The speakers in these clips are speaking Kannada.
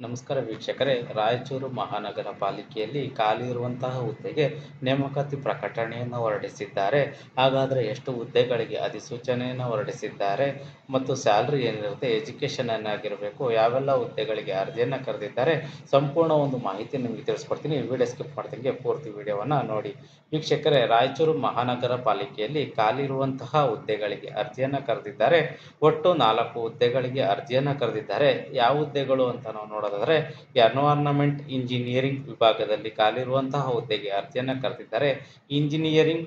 ನಮಸ್ಕಾರ ವೀಕ್ಷಕರೇ, ರಾಯಚೂರು ಮಹಾನಗರ ಪಾಲಿಕೆಯಲ್ಲಿ ಖಾಲಿ ಇರುವಂತಹ ಹುದ್ದೆಗೆ ನೇಮಕಾತಿ ಪ್ರಕಟಣೆಯನ್ನು ಹೊರಡಿಸಿದ್ದಾರೆ. ಹಾಗಾದರೆ ಎಷ್ಟು ಹುದ್ದೆಗಳಿಗೆ ಅಧಿಸೂಚನೆಯನ್ನು ಹೊರಡಿಸಿದ್ದಾರೆ ಮತ್ತು ಸ್ಯಾಲ್ರಿ ಏನಿರುತ್ತೆ, ಎಜುಕೇಷನ್ ಏನಾಗಿರಬೇಕು, ಯಾವೆಲ್ಲ ಹುದ್ದೆಗಳಿಗೆ ಅರ್ಜಿಯನ್ನು ಕರೆದಿದ್ದಾರೆ, ಸಂಪೂರ್ಣ ಒಂದು ಮಾಹಿತಿ ನಿಮಗೆ ತಿಳಿಸ್ಕೊಡ್ತೀನಿ. ವಿಡಿಯೋ ಸ್ಕಿಪ್ ಮಾಡ್ದಂಗೆ ಪೂರ್ತಿ ವಿಡಿಯೋವನ್ನು ನೋಡಿ. ವೀಕ್ಷಕರೇ, ರಾಯಚೂರು ಮಹಾನಗರ ಪಾಲಿಕೆಯಲ್ಲಿ ಖಾಲಿ ಇರುವಂತಹ ಹುದ್ದೆಗಳಿಗೆ ಅರ್ಜಿಯನ್ನು ಕರೆದಿದ್ದಾರೆ. ಒಟ್ಟು 4 ಹುದ್ದೆಗಳಿಗೆ ಅರ್ಜಿಯನ್ನು ಕರೆದಿದ್ದಾರೆ. ಯಾವ ಹುದ್ದೆಗಳು ಅಂತ ನಾವು ನೋಡೋದಾದ್ರೆ, ಎನ್ವೈರನ್ಮೆಂಟ್ ಇಂಜಿನಿಯರಿಂಗ್ ವಿಭಾಗದಲ್ಲಿ ಖಾಲಿ ಇರುವಂತಹ ಹುದ್ದೆಗೆ ಅರ್ಜಿಯನ್ನು ಕರೆದಿದ್ದಾರೆ. ಇಂಜಿನಿಯರಿಂಗ್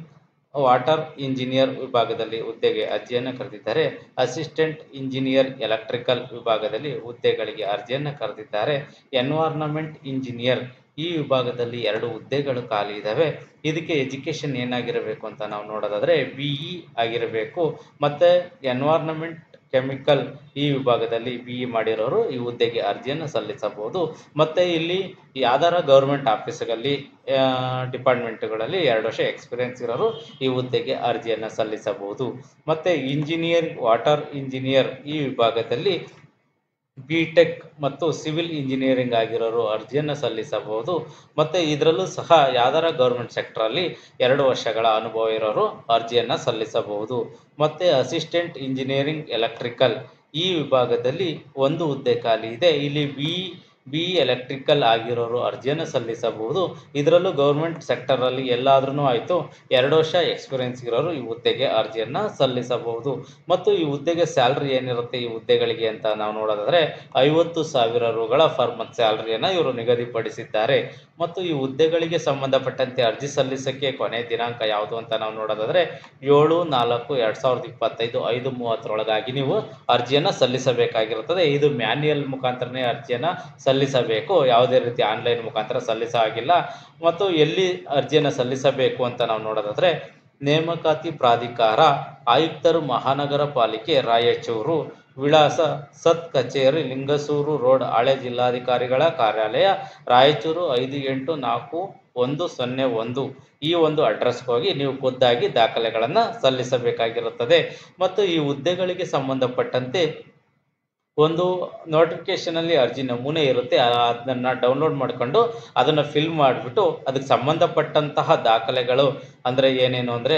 ವಾಟರ್ ಇಂಜಿನಿಯರ್ ವಿಭಾಗದಲ್ಲಿ ಹುದ್ದೆಗೆ ಅರ್ಜಿಯನ್ನು ಕರೆದಿದ್ದಾರೆ. ಅಸಿಸ್ಟೆಂಟ್ ಇಂಜಿನಿಯರ್ ಎಲೆಕ್ಟ್ರಿಕಲ್ ವಿಭಾಗದಲ್ಲಿ ಹುದ್ದೆಗಳಿಗೆ ಅರ್ಜಿಯನ್ನು ಕರೆದಿದ್ದಾರೆ. ಎನ್ವೈರನ್ಮೆಂಟ್ ಇಂಜಿನಿಯರ್ ಈ ವಿಭಾಗದಲ್ಲಿ 2 ಹುದ್ದೆಗಳು ಖಾಲಿ ಇದ್ದಾವೆ. ಇದಕ್ಕೆ ಎಜುಕೇಷನ್ ಏನಾಗಿರಬೇಕು ಅಂತ ನಾವು ನೋಡೋದಾದ್ರೆ BE ಆಗಿರಬೇಕು. ಮತ್ತು ಎನ್ವೈರನ್ಮೆಂಟ್ ಕೆಮಿಕಲ್ ಈ ವಿಭಾಗದಲ್ಲಿ BE ಮಾಡಿರೋರು ಈ ಹುದ್ದೆಗೆ ಅರ್ಜಿಯನ್ನು ಸಲ್ಲಿಸಬಹುದು. ಮತ್ತು ಇಲ್ಲಿ ಯಾವ್ದಾರ ಗೌರ್ಮೆಂಟ್ ಆಫೀಸ್ಗಳಲ್ಲಿ ಡಿಪಾರ್ಟ್ಮೆಂಟ್ಗಳಲ್ಲಿ 2 ವರ್ಷ ಎಕ್ಸ್ಪೀರಿಯನ್ಸ್ ಇರೋರು ಈ ಹುದ್ದೆಗೆ ಅರ್ಜಿಯನ್ನು ಸಲ್ಲಿಸಬಹುದು. ಮತ್ತು ಇಂಜಿನಿಯರ್ ವಾಟರ್ ಇಂಜಿನಿಯರ್ ಈ ವಿಭಾಗದಲ್ಲಿ BTech ಮತ್ತು ಸಿವಿಲ್ ಇಂಜಿನಿಯರಿಂಗ್ ಆಗಿರೋರು ಅರ್ಜಿಯನ್ನು ಸಲ್ಲಿಸಬಹುದು. ಮತ್ತು ಇದರಲ್ಲೂ ಸಹ ಯಾವ್ದಾರ ಗೌರ್ಮೆಂಟ್ ಸೆಕ್ಟ್ರಲ್ಲಿ 2 ವರ್ಷಗಳ ಅನುಭವ ಇರೋರು ಅರ್ಜಿಯನ್ನು ಸಲ್ಲಿಸಬಹುದು. ಮತ್ತು ಅಸಿಸ್ಟೆಂಟ್ ಇಂಜಿನಿಯರಿಂಗ್ ಎಲೆಕ್ಟ್ರಿಕಲ್ ಈ ವಿಭಾಗದಲ್ಲಿ 1 ಹುದ್ದೆ ಖಾಲಿ ಇದೆ. ಇಲ್ಲಿ BE ಎಲೆಕ್ಟ್ರಿಕಲ್ ಆಗಿರೋರು ಅರ್ಜಿಯನ್ನು ಸಲ್ಲಿಸಬಹುದು. ಇದರಲ್ಲೂ ಗೌರ್ಮೆಂಟ್ ಸೆಕ್ಟರಲ್ಲಿ ಎಲ್ಲಾದ್ರೂ ಆಯಿತು 2 ವರ್ಷ ಎಕ್ಸ್ಪೀರಿಯನ್ಸ್ ಇರೋರು ಈ ಹುದ್ದೆಗೆ ಅರ್ಜಿಯನ್ನು ಸಲ್ಲಿಸಬಹುದು. ಮತ್ತು ಈ ಹುದ್ದೆಗೆ ಸ್ಯಾಲ್ರಿ ಏನಿರುತ್ತೆ ಈ ಹುದ್ದೆಗಳಿಗೆ ಅಂತ ನಾವು ನೋಡೋದಾದರೆ 50,000 ರುಗಳ ಪರ್ ಮಂತ್ ಸ್ಯಾಲ್ರಿಯನ್ನು ಇವರು ನಿಗದಿಪಡಿಸಿದ್ದಾರೆ. ಮತ್ತು ಈ ಹುದ್ದೆಗಳಿಗೆ ಸಂಬಂಧಪಟ್ಟಂತೆ ಅರ್ಜಿ ಸಲ್ಲಿಸೋಕ್ಕೆ ಕೊನೆ ದಿನಾಂಕ ಯಾವುದು ಅಂತ ನಾವು ನೋಡೋದಾದರೆ 7/4/2025 5:30 ನೀವು ಅರ್ಜಿಯನ್ನು ಸಲ್ಲಿಸಬೇಕಾಗಿರುತ್ತದೆ. ಇದು ಮ್ಯಾನ್ಯುಯಲ್ ಮುಖಾಂತರನೇ ಅರ್ಜಿಯನ್ನು ಸಲ್ಲಿಸಬೇಕು, ಯಾವುದೇ ರೀತಿ ಆನ್ಲೈನ್ ಮುಖಾಂತರ ಸಲ್ಲಿಸೋ ಹಾಗಿಲ್ಲ. ಮತ್ತು ಎಲ್ಲಿ ಅರ್ಜಿಯನ್ನು ಸಲ್ಲಿಸಬೇಕು ಅಂತ ನಾವು ನೋಡೋದಾದರೆ ನೇಮಕಾತಿ ಪ್ರಾಧಿಕಾರ ಆಯುಕ್ತರು ಮಹಾನಗರ ಪಾಲಿಕೆ ರಾಯಚೂರು, ವಿಳಾಸ ಸತ್ ಕಚೇರಿ ಲಿಂಗಸೂರು ರೋಡ್, ಹಳೆ ಜಿಲ್ಲಾಧಿಕಾರಿಗಳ ಕಾರ್ಯಾಲಯ ರಾಯಚೂರು 584101 ಈ ಒಂದು ಅಡ್ರೆಸ್ಗೆ ಹೋಗಿ ನೀವು ಖುದ್ದಾಗಿ ದಾಖಲೆಗಳನ್ನು ಸಲ್ಲಿಸಬೇಕಾಗಿರುತ್ತದೆ. ಮತ್ತು ಈ ಹುದ್ದೆಗಳಿಗೆ ಸಂಬಂಧಪಟ್ಟಂತೆ ಒಂದು ನೋಟಿಫಿಕೇಷನಲ್ಲಿ ಅರ್ಜಿ ನಮೂನೆ ಇರುತ್ತೆ, ಅದನ್ನು ಡೌನ್ಲೋಡ್ ಮಾಡಿಕೊಂಡು ಅದನ್ನು ಫಿಲ್ ಮಾಡಿಬಿಟ್ಟು ಅದಕ್ಕೆ ಸಂಬಂಧಪಟ್ಟಂತಹ ದಾಖಲೆಗಳು ಅಂದರೆ ಏನೇನು ಅಂದರೆ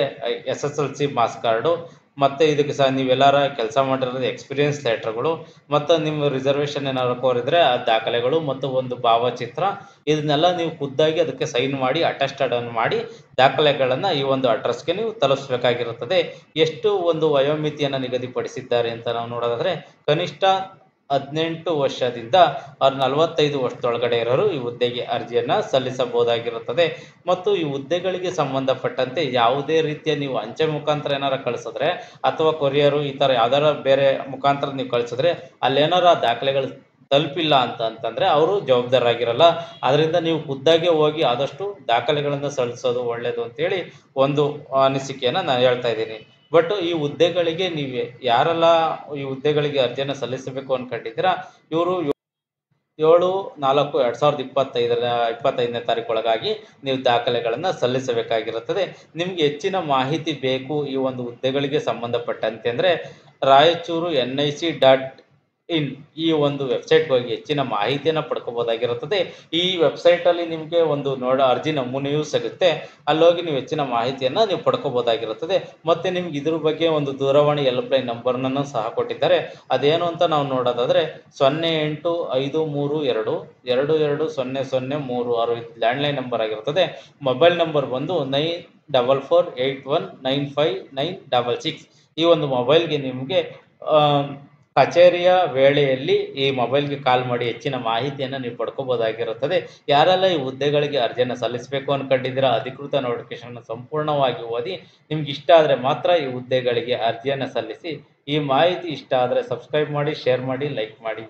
SSLC ಮಾರ್ಕ್ಸ್ ಕಾರ್ಡು, ಮತ್ತು ಇದಕ್ಕೆ ಸಹ ನೀವೆಲ್ಲರ ಕೆಲಸ ಮಾಡಿರೋದು ಎಕ್ಸ್ಪೀರಿಯನ್ಸ್ ಲೆಟರ್ಗಳು, ಮತ್ತು ನಿಮ್ಮ ರಿಸರ್ವೇಷನ್ ಏನಾದ್ರು ಕೋರಿದರೆ ಆ ದಾಖಲೆಗಳು, ಮತ್ತು ಒಂದು ಭಾವಚಿತ್ರ, ಇದನ್ನೆಲ್ಲ ನೀವು ಖುದ್ದಾಗಿ ಅದಕ್ಕೆ ಸೈನ್ ಮಾಡಿ ಅಟೆಸ್ಟೆಡನ್ನು ಮಾಡಿ ದಾಖಲೆಗಳನ್ನು ಈ ಒಂದು ಅಡ್ರೆಸ್ಗೆ ನೀವು ತಲುಪಿಸಬೇಕಾಗಿರುತ್ತದೆ. ಎಷ್ಟು ಒಂದು ವಯೋಮಿತಿಯನ್ನು ನಿಗದಿಪಡಿಸಿದ್ದಾರೆ ಅಂತ ನಾವು ನೋಡೋದಾದರೆ ಕನಿಷ್ಠ 18 ವರ್ಷದಿಂದ 45 ವರ್ಷದೊಳಗಡೆ ಇರೋರು ಈ ಹುದ್ದೆಗೆ ಅರ್ಜಿಯನ್ನು ಸಲ್ಲಿಸಬಹುದಾಗಿರುತ್ತದೆ. ಮತ್ತು ಈ ಹುದ್ದೆಗಳಿಗೆ ಸಂಬಂಧಪಟ್ಟಂತೆ ಯಾವುದೇ ರೀತಿಯ ನೀವು ಅಂಚೆ ಮುಖಾಂತರ ಏನಾರು ಕಳಿಸಿದ್ರೆ ಅಥವಾ ಕೊರಿಯರು ಈ ಥರ ಯಾವ್ದಾರ ಬೇರೆ ಮುಖಾಂತರ ನೀವು ಕಳಿಸಿದ್ರೆ ಅಲ್ಲೇನಾರ ದಾಖಲೆಗಳು ತಲುಪಿಲ್ಲ ಅಂತಂದರೆ ಅವರು ಜವಾಬ್ದಾರರಾಗಿರಲ್ಲ. ಅದರಿಂದ ನೀವು ಖುದ್ದಾಗೆ ಹೋಗಿ ಆದಷ್ಟು ದಾಖಲೆಗಳನ್ನು ಸಲ್ಲಿಸೋದು ಒಳ್ಳೆಯದು ಅಂತೇಳಿ ಒಂದು ಅನಿಸಿಕೆಯನ್ನು ನಾನು ಹೇಳ್ತಾ ಇದ್ದೀನಿ. ಬಟ್ ಈ ಹುದ್ದೆಗಳಿಗೆ ನೀವು ಯಾರೆಲ್ಲ ಈ ಹುದ್ದೆಗಳಿಗೆ ಅರ್ಜಿಯನ್ನು ಸಲ್ಲಿಸಬೇಕು ಅಂದ್ಕೊಂಡಿದ್ದೀರಾ ಇವರು 7/4/2025ನೇ ತಾರೀಕೊಳಗಾಗಿ ನೀವು ದಾಖಲೆಗಳನ್ನು ಸಲ್ಲಿಸಬೇಕಾಗಿರುತ್ತದೆ. ನಿಮಗೆ ಹೆಚ್ಚಿನ ಮಾಹಿತಿ ಬೇಕು ಈ ಒಂದು ಹುದ್ದೆಗಳಿಗೆ ಸಂಬಂಧಪಟ್ಟಂತೆ ಅಂದರೆ ರಾಯಚೂರು NIC.in ಈ ಒಂದು ವೆಬ್ಸೈಟ್ಗೆ ಹೋಗಿ ಹೆಚ್ಚಿನ ಮಾಹಿತಿಯನ್ನು ಪಡ್ಕೋಬೋದಾಗಿರುತ್ತದೆ. ಈ ವೆಬ್ಸೈಟಲ್ಲಿ ನಿಮಗೆ ಒಂದು ಅರ್ಜಿ ನಮೂನೆಯೂ ಸಿಗುತ್ತೆ, ಅಲ್ಲೋಗಿ ನೀವು ಹೆಚ್ಚಿನ ಮಾಹಿತಿಯನ್ನು ನೀವು ಪಡ್ಕೋಬೋದಾಗಿರುತ್ತದೆ. ಮತ್ತು ನಿಮ್ಗೆ ಇದ್ರ ಬಗ್ಗೆ ಒಂದು ದೂರವಾಣಿ ಹೆಲ್ಪ್ಲೈನ್ ನಂಬರ್ನನ್ನು ಸಹ ಕೊಟ್ಟಿದ್ದಾರೆ. ಅದೇನು ಅಂತ ನಾವು ನೋಡೋದಾದರೆ 085322200336 ಇದು ಲ್ಯಾಂಡ್ಲೈನ್ ನಂಬರ್ ಆಗಿರುತ್ತದೆ. ಮೊಬೈಲ್ ನಂಬರ್ ಬಂದು 9448195996 ಈ ಒಂದು ಮೊಬೈಲ್ಗೆ ನಿಮಗೆ ಕಚೇರಿಯ ವೇಳೆಯಲ್ಲಿ ಈ ಮೊಬೈಲ್ಗೆ ಕಾಲ್ ಮಾಡಿ ಹೆಚ್ಚಿನ ಮಾಹಿತಿಯನ್ನು ನೀವು ಪಡ್ಕೋಬೋದಾಗಿರುತ್ತದೆ. ಯಾರೆಲ್ಲ ಈ ಹುದ್ದೆಗಳಿಗೆ ಅರ್ಜಿಯನ್ನು ಸಲ್ಲಿಸಬೇಕು ಅಂದ್ಕೊಂಡಿದ್ದೀರಾ ಅಧಿಕೃತ ನೋಟಿಫಿಕೇಷನ್ ಸಂಪೂರ್ಣವಾಗಿ ಓದಿ ನಿಮ್ಗೆ ಇಷ್ಟ ಆದರೆ ಮಾತ್ರ ಈ ಹುದ್ದೆಗಳಿಗೆ ಅರ್ಜಿಯನ್ನು ಸಲ್ಲಿಸಿ. ಈ ಮಾಹಿತಿ ಇಷ್ಟ ಆದರೆ ಸಬ್ಸ್ಕ್ರೈಬ್ ಮಾಡಿ, ಶೇರ್ ಮಾಡಿ, ಲೈಕ್ ಮಾಡಿ.